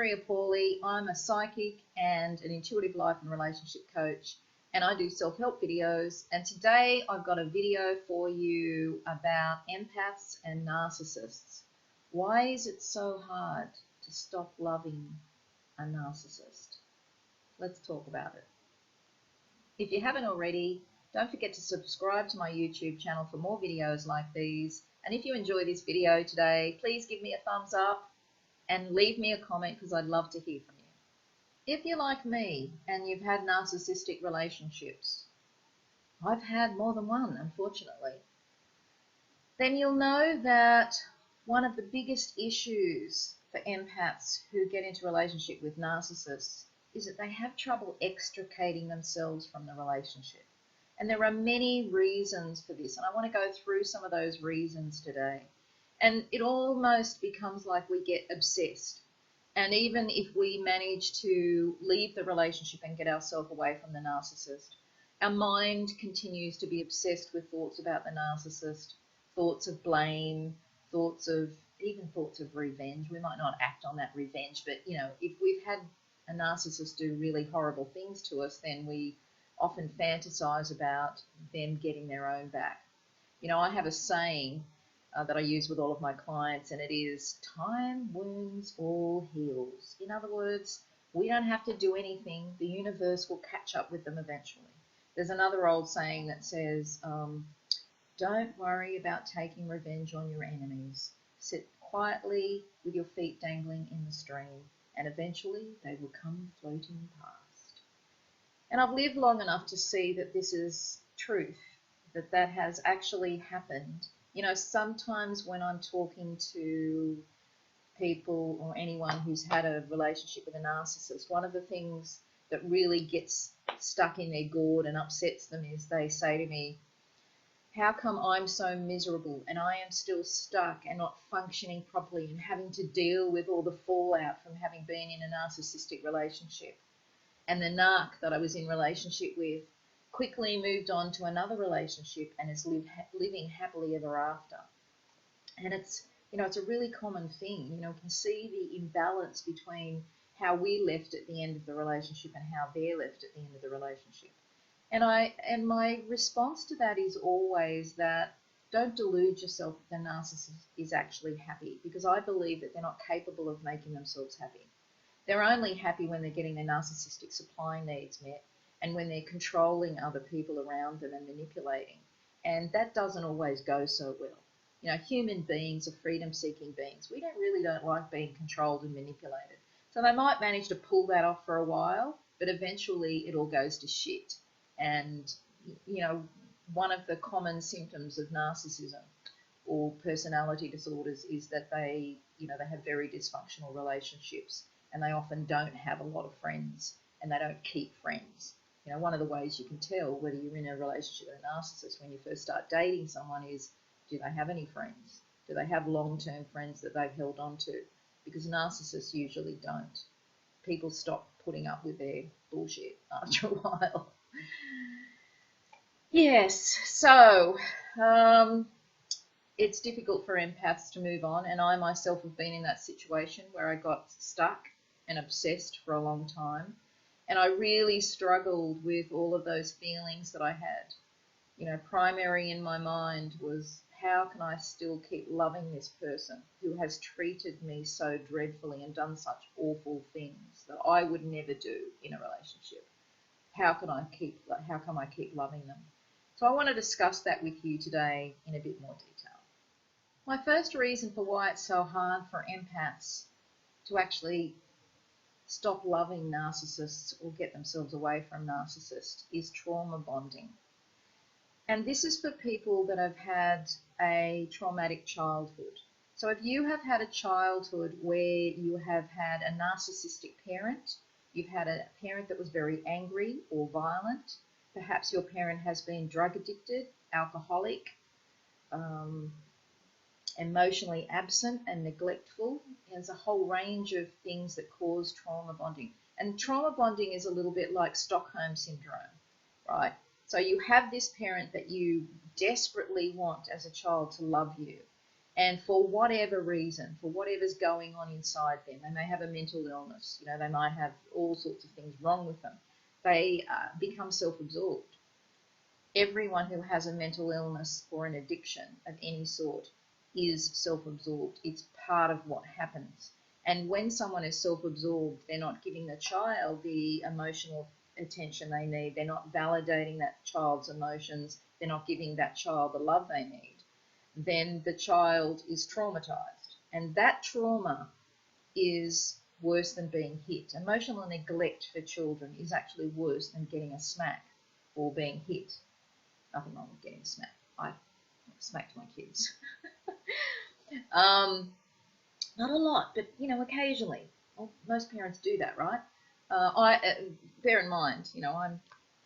Reea Pawley. I'm a psychic and an intuitive life and relationship coach, and I do self-help videos. And today I've got a video for you about empaths and narcissists. Why is it so hard to stop loving a narcissist? Let's talk about it. If you haven't already, don't forget to subscribe to my YouTube channel for more videos like these. And if you enjoy this video today, please give me a thumbs up and leave me a comment because I'd love to hear from you. If you're like me and you've had narcissistic relationships, I've had more than one, unfortunately, then you'll know that one of the biggest issues for empaths who get into a relationship with narcissists is that they have trouble extricating themselves from the relationship. And there are many reasons for this, and I want to go through some of those reasons today. And it almost becomes like we get obsessed. And even if we manage to leave the relationship and get ourselves away from the narcissist, our mind continues to be obsessed with thoughts about the narcissist, thoughts of blame, even thoughts of revenge. We might not act on that revenge, but if we've had a narcissist do really horrible things to us, then we often fantasize about them getting their own back. I have a saying that I use with all of my clients, and it is, time wounds all heals. In other words, we don't have to do anything. The universe will catch up with them eventually. There's another old saying that says, don't worry about taking revenge on your enemies. Sit quietly with your feet dangling in the stream, and eventually they will come floating past. And I've lived long enough to see that this is truth, that has actually happened. Sometimes when I'm talking to people or anyone who's had a relationship with a narcissist, one of the things that really gets stuck in their gourd and upsets them is they say to me, how come I'm so miserable and I am still stuck and not functioning properly and having to deal with all the fallout from having been in a narcissistic relationship? And the narc that I was in relationship with quickly moved on to another relationship and is living happily ever after. And it's a really common thing. We can see the imbalance between how we left at the end of the relationship and how they're left at the end of the relationship. And my response to that is always that don't delude yourself that the narcissist is actually happy, because I believe that they're not capable of making themselves happy. They're only happy when they're getting their narcissistic supply needs met and when they're controlling other people around them and manipulating. And that doesn't always go so well. Human beings are freedom-seeking beings. We don't like being controlled and manipulated. So they might manage to pull that off for a while, but eventually it all goes to shit. And, one of the common symptoms of narcissism or personality disorders is that they have very dysfunctional relationships, and they often don't have a lot of friends, and they don't keep friends. One of the ways you can tell whether you're in a relationship with a narcissist when you first start dating someone is, do they have any friends? Do they have long-term friends that they've held on to? Because narcissists usually don't. People stop putting up with their bullshit after a while. Yes, so it's difficult for empaths to move on, and I myself have been in that situation where I got stuck and obsessed for a long time. And I really struggled with all of those feelings that I had. Primary in my mind was, how can I still keep loving this person who has treated me so dreadfully and done such awful things that I would never do in a relationship? How come I keep loving them? So I want to discuss that with you today in a bit more detail. My first reason for why it's so hard for empaths to actually stop loving narcissists or get themselves away from narcissists is trauma bonding. And this is for people that have had a traumatic childhood. So if you have had a childhood where you have had a narcissistic parent, you've had a parent that was very angry or violent, perhaps your parent has been drug addicted, alcoholic, emotionally absent and neglectful. There's a whole range of things that cause trauma bonding. And trauma bonding is a little bit like Stockholm Syndrome, right? So you have this parent that you desperately want as a child to love you, And for whatever reason, for whatever's going on inside them, they may have a mental illness, they might have all sorts of things wrong with them. They become self-absorbed. Everyone who has a mental illness or an addiction of any sort is self-absorbed. It's part of what happens. And when someone is self-absorbed, they're not giving the child the emotional attention they need. They're not validating that child's emotions. They're not giving that child the love they need. Then the child is traumatized. And that trauma is worse than being hit. Emotional neglect for children is actually worse than getting a smack or being hit. Nothing wrong with getting smacked. I smacked my kids. Not a lot, but occasionally. Well, most parents do that, right? Bear in mind,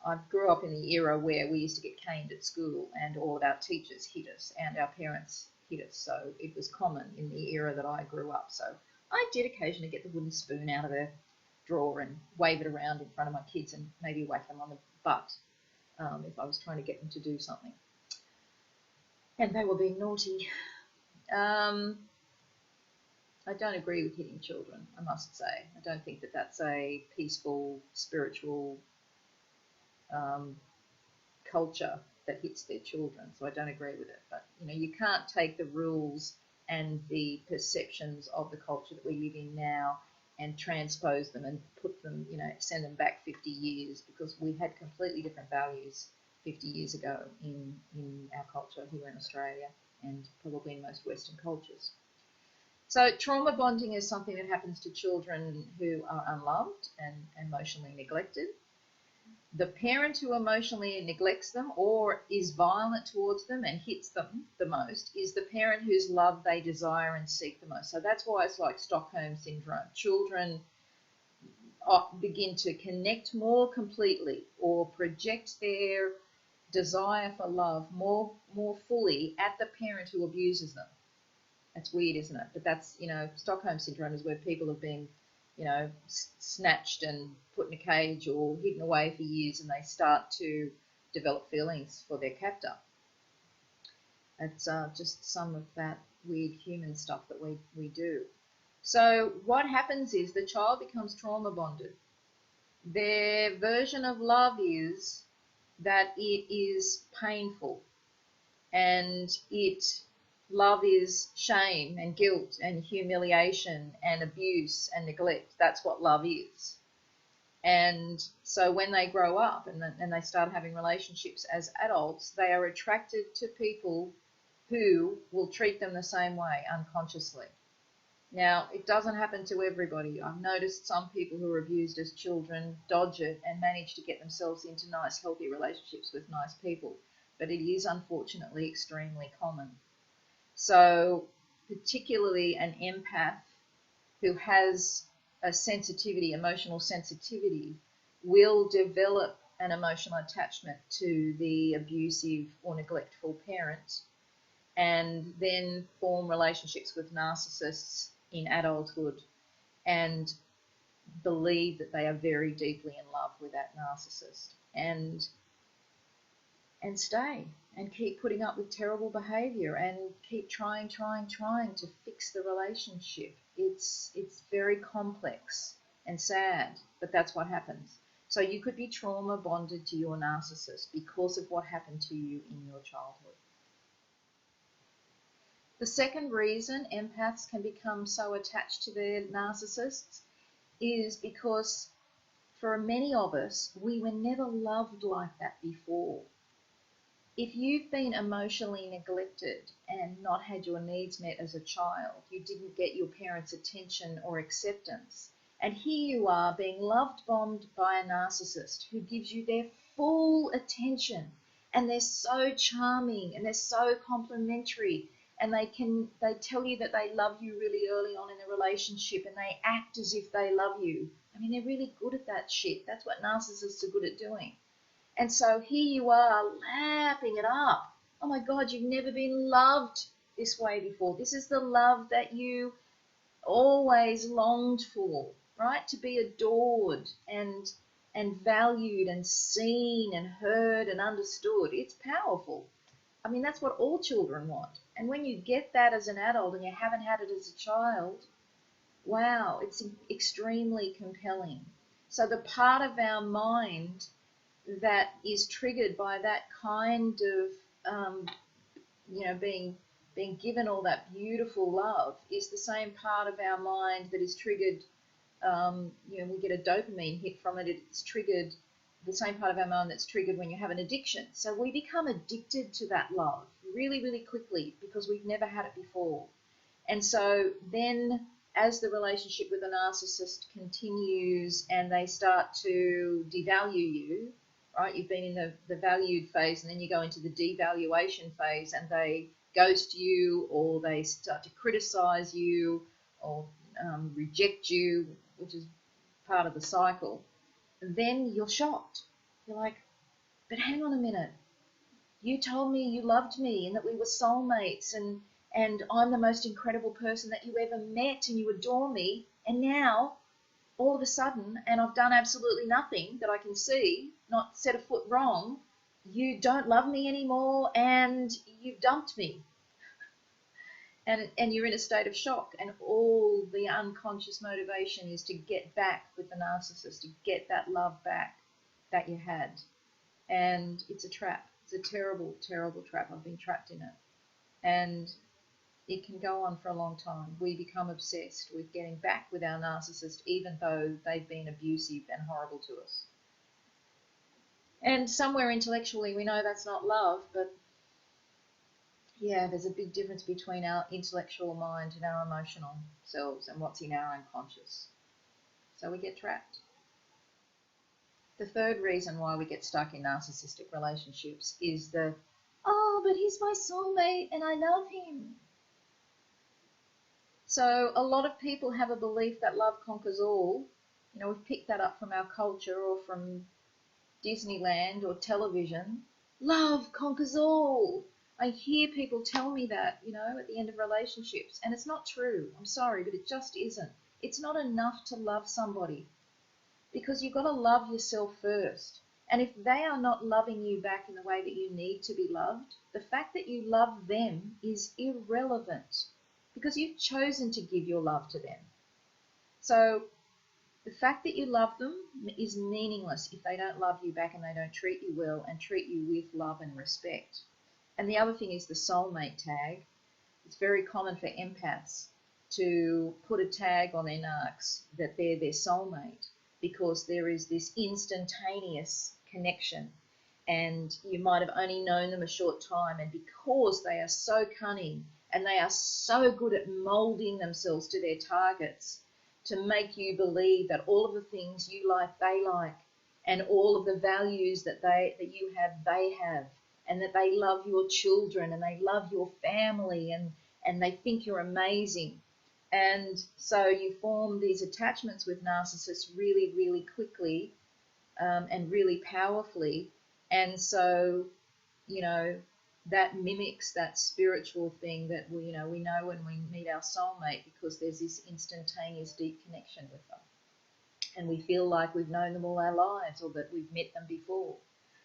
I grew up in the era where we used to get caned at school, and all of our teachers hit us, and our parents hit us. So it was common in the era that I grew up. So I did occasionally get the wooden spoon out of a drawer and wave it around in front of my kids and maybe whack them on the butt if I was trying to get them to do something. And they were being naughty. I don't agree with hitting children, I must say. I don't think that that's a peaceful, spiritual culture that hits their children, so I don't agree with it. But, you can't take the rules and the perceptions of the culture that we live in now and transpose them and put them, send them back 50 years, because we had completely different values 50 years ago in our culture here in Australia and probably in most Western cultures. So trauma bonding is something that happens to children who are unloved and emotionally neglected. The parent who emotionally neglects them or is violent towards them and hits them the most is the parent whose love they desire and seek the most. So that's why it's like Stockholm Syndrome. Children begin to connect more completely or project their desire for love more fully at the parent who abuses them. That's weird, isn't it? But that's, Stockholm Syndrome is where people have been, snatched and put in a cage or hidden away for years, and they start to develop feelings for their captor. It's just some of that weird human stuff that we do. So what happens is the child becomes trauma bonded. Their version of love is that it is painful, and love is shame and guilt and humiliation and abuse and neglect. That's what love is. And so when they grow up and they start having relationships as adults, they are attracted to people who will treat them the same way unconsciously. Now, it doesn't happen to everybody. I've noticed some people who are abused as children dodge it and manage to get themselves into nice, healthy relationships with nice people. But it is unfortunately extremely common. So particularly an empath who has a sensitivity, emotional sensitivity, will develop an emotional attachment to the abusive or neglectful parent and then form relationships with narcissists in adulthood and believe that they are very deeply in love with that narcissist and stay and keep putting up with terrible behavior and keep trying to fix the relationship. It's very complex and sad, but that's what happens. So you could be trauma bonded to your narcissist because of what happened to you in your childhood. The second reason empaths can become so attached to their narcissists is because for many of us, we were never loved like that before. If you've been emotionally neglected and not had your needs met as a child, you didn't get your parents' attention or acceptance, and here you are being loved-bombed by a narcissist who gives you their full attention, and they're so charming and they're so complimentary, and they tell you that they love you really early on in the relationship, and they act as if they love you. I mean, they're really good at that shit. That's what narcissists are good at doing. And so here you are lapping it up. Oh my God, you've never been loved this way before. This is the love that you always longed for, right? To be adored and valued and seen and heard and understood. It's powerful. I mean, that's what all children want. And when you get that as an adult and you haven't had it as a child, wow, it's extremely compelling. So the part of our mind that is triggered by that kind of, being given all that beautiful love is the same part of our mind that is triggered. We get a dopamine hit from it. It's triggered the same part of our mind that's triggered when you have an addiction. So we become addicted to that love really, really quickly because we've never had it before. And so then as the relationship with a narcissist continues and they start to devalue you, right? You've been in the valued phase and then you go into the devaluation phase and they ghost you or they start to criticize you or reject you, which is part of the cycle. Then you're shocked. You're like, but hang on a minute. You told me you loved me and that we were soulmates and I'm the most incredible person that you ever met and you adore me. And now, all of a sudden, and I've done absolutely nothing that I can see, not set a foot wrong, you don't love me anymore and you've dumped me. And you're in a state of shock, and all the unconscious motivation is to get back with the narcissist, to get that love back that you had. And it's a trap. It's a terrible, terrible trap. I've been trapped in it. And it can go on for a long time. We become obsessed with getting back with our narcissist, even though they've been abusive and horrible to us. And somewhere intellectually we know that's not love, but yeah, there's a big difference between our intellectual mind and our emotional selves and what's in our unconscious. So we get trapped. The third reason why we get stuck in narcissistic relationships is but he's my soulmate and I love him. So a lot of people have a belief that love conquers all. We've picked that up from our culture or from Disneyland or television. Love conquers all. I hear people tell me that, at the end of relationships, and it's not true. I'm sorry, but it just isn't. It's not enough to love somebody because you've got to love yourself first. And if they are not loving you back in the way that you need to be loved, the fact that you love them is irrelevant because you've chosen to give your love to them. So the fact that you love them is meaningless if they don't love you back and they don't treat you well and treat you with love and respect. And the other thing is the soulmate tag. It's very common for empaths to put a tag on their narcs that they're their soulmate because there is this instantaneous connection and you might have only known them a short time, and because they are so cunning and they are so good at molding themselves to their targets to make you believe that all of the things you like, they like, and all of the values that you have, they have, and that they love your children and they love your family and they think you're amazing. And so you form these attachments with narcissists really, really quickly and really powerfully. And so, that mimics that spiritual thing that we know when we meet our soulmate because there's this instantaneous deep connection with them. And we feel like we've known them all our lives or that we've met them before.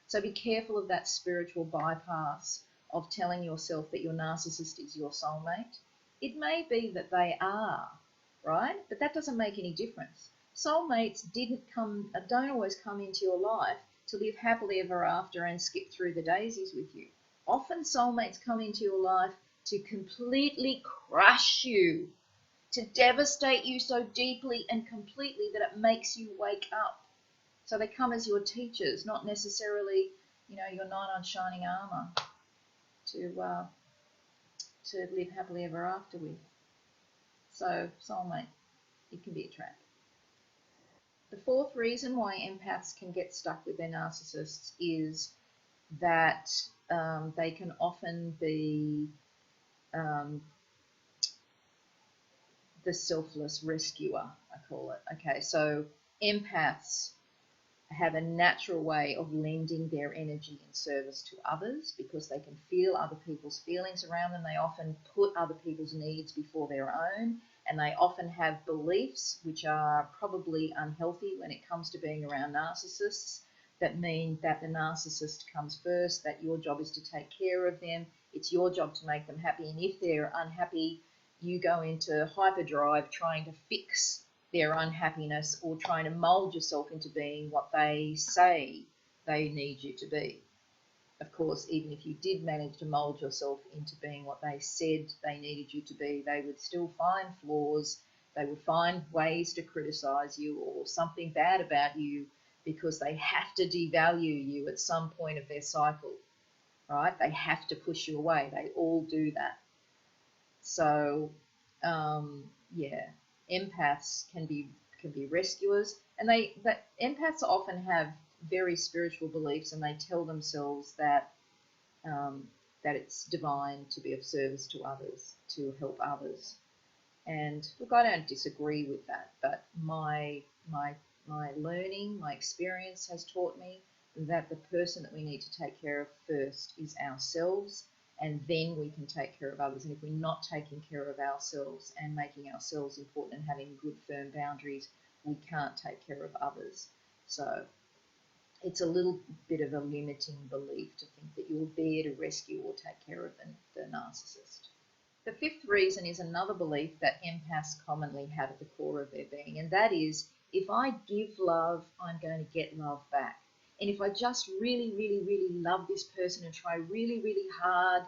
So be careful of that spiritual bypass of telling yourself that your narcissist is your soulmate. It may be that they are, right? But that doesn't make any difference. Soulmates don't always come into your life to live happily ever after and skip through the daisies with you. Often soulmates come into your life to completely crush you, to devastate you so deeply and completely that it makes you wake up. So they come as your teachers, not necessarily, your knight on shining armor to live happily ever after with. So soulmate, it can be a trap. The fourth reason why empaths can get stuck with their narcissists is that they can often be the selfless rescuer, I call it. Okay, so empaths have a natural way of lending their energy in service to others because they can feel other people's feelings around them. They often put other people's needs before their own, and they often have beliefs which are probably unhealthy when it comes to being around narcissists. that mean that the narcissist comes first, that your job is to take care of them. It's your job to make them happy. And if they're unhappy, you go into hyperdrive trying to fix their unhappiness or trying to mold yourself into being what they say they need you to be. Of course, even if you did manage to mold yourself into being what they said they needed you to be, they would still find flaws. They would find ways to criticize you or something bad about you because they have to devalue you at some point of their cycle, right? They have to push you away. They all do that. So, yeah, empaths can be rescuers, and empaths often have very spiritual beliefs, and they tell themselves that that it's divine to be of service to others, to help others. And look, I don't disagree with that, but my learning, my experience has taught me that the person that we need to take care of first is ourselves, and then we can take care of others. And if we're not taking care of ourselves and making ourselves important and having good, firm boundaries, we can't take care of others. So it's a little bit of a limiting belief to think that you're there to rescue or take care of the narcissist. The fifth reason is another belief that empaths commonly have at the core of their being, and that is, if I give love, I'm going to get love back. And if I just really, really, really love this person and try really, really hard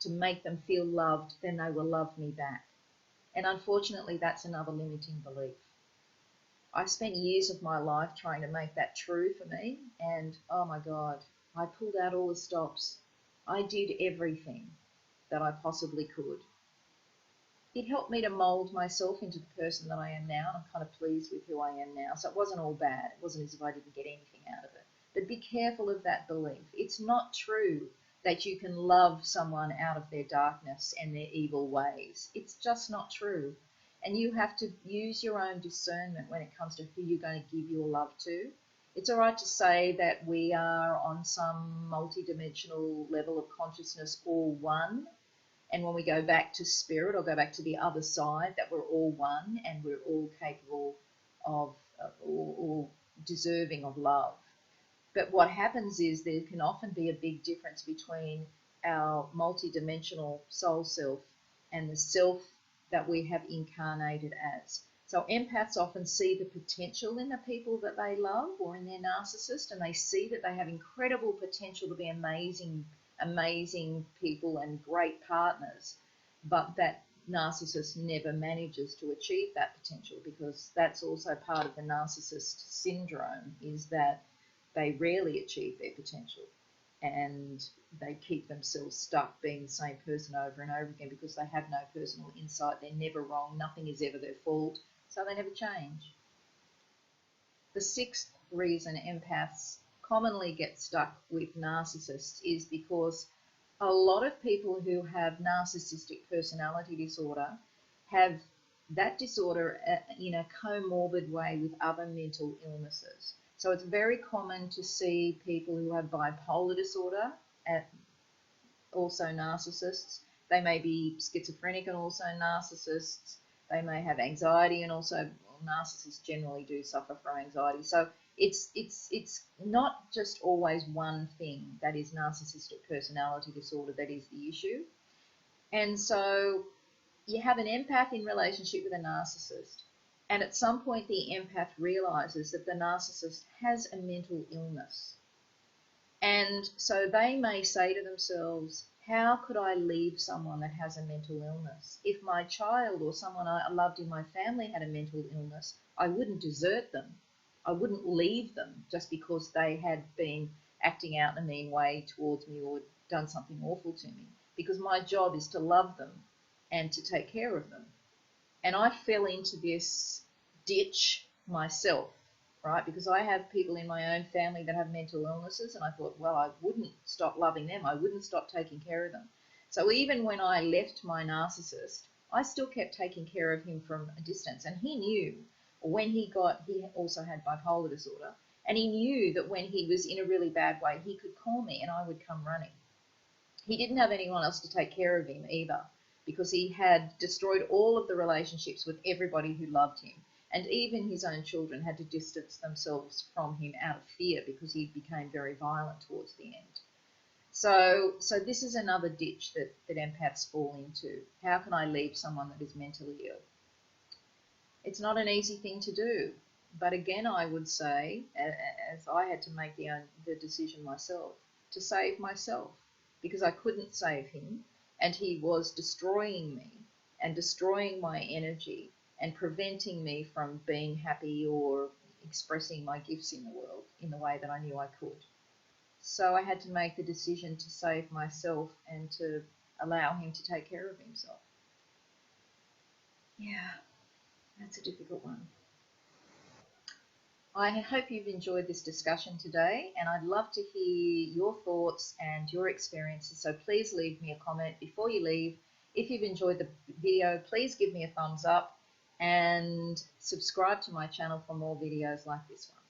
to make them feel loved, then they will love me back. And unfortunately, that's another limiting belief. I spent years of my life trying to make that true for me, and oh my God, I pulled out all the stops. I did everything that I possibly could. It helped me to mold myself into the person that I am now, and I'm kind of pleased with who I am now. So it wasn't all bad. It wasn't as if I didn't get anything out of it. But be careful of that belief. It's not true that you can love someone out of their darkness and their evil ways. It's just not true. And you have to use your own discernment when it comes to who you're going to give your love to. It's all right to say that we are on some multidimensional level of consciousness all one. And when we go back to spirit or go back to the other side, that we're all one and we're all capable of, all deserving of love. But what happens is there can often be a big difference between our multidimensional soul self and the self that we have incarnated as. So empaths often see the potential in the people that they love or in their narcissist, and they see that they have incredible potential to be amazing people and great partners, but that narcissist never manages to achieve that potential, because that's also part of the narcissist syndrome, is that they rarely achieve their potential and they keep themselves stuck being the same person over and over again because they have no personal insight. They're never wrong. Nothing is ever their fault, so they never change. The sixth reason empaths commonly get stuck with narcissists is because a lot of people who have narcissistic personality disorder have that disorder in a comorbid way with other mental illnesses. So it's very common to see people who have bipolar disorder, also narcissists. They may be schizophrenic and also narcissists. They may have anxiety, and also narcissists generally do suffer from anxiety. So it's not just always one thing that is narcissistic personality disorder that is the issue. And so you have an empath in relationship with a narcissist, and at some point the empath realizes that the narcissist has a mental illness. And so they may say to themselves, how could I leave someone that has a mental illness? If my child or someone I loved in my family had a mental illness, I wouldn't desert them. I wouldn't leave them just because they had been acting out in a mean way towards me or done something awful to me, because my job is to love them and to take care of them. And I fell into this ditch myself, right? Because I have people in my own family that have mental illnesses, and I thought, well, I wouldn't stop loving them. I wouldn't stop taking care of them. So even when I left my narcissist, I still kept taking care of him from a distance. And he knew when he also had bipolar disorder, and he knew that when he was in a really bad way, he could call me and I would come running. He didn't have anyone else to take care of him either, because he had destroyed all of the relationships with everybody who loved him. And even his own children had to distance themselves from him out of fear because he became very violent towards the end. So this is another ditch that empaths fall into. How can I leave someone that is mentally ill? It's not an easy thing to do. But again, I would say, as I had to make the decision myself, to save myself, because I couldn't save him, and he was destroying me and destroying my energy and preventing me from being happy or expressing my gifts in the world in the way that I knew I could. So I had to make the decision to save myself and to allow him to take care of himself. Yeah, that's a difficult one. I hope you've enjoyed this discussion today, and I'd love to hear your thoughts and your experiences, so please leave me a comment before you leave. If you've enjoyed the video, please give me a thumbs up and subscribe to my channel for more videos like this one.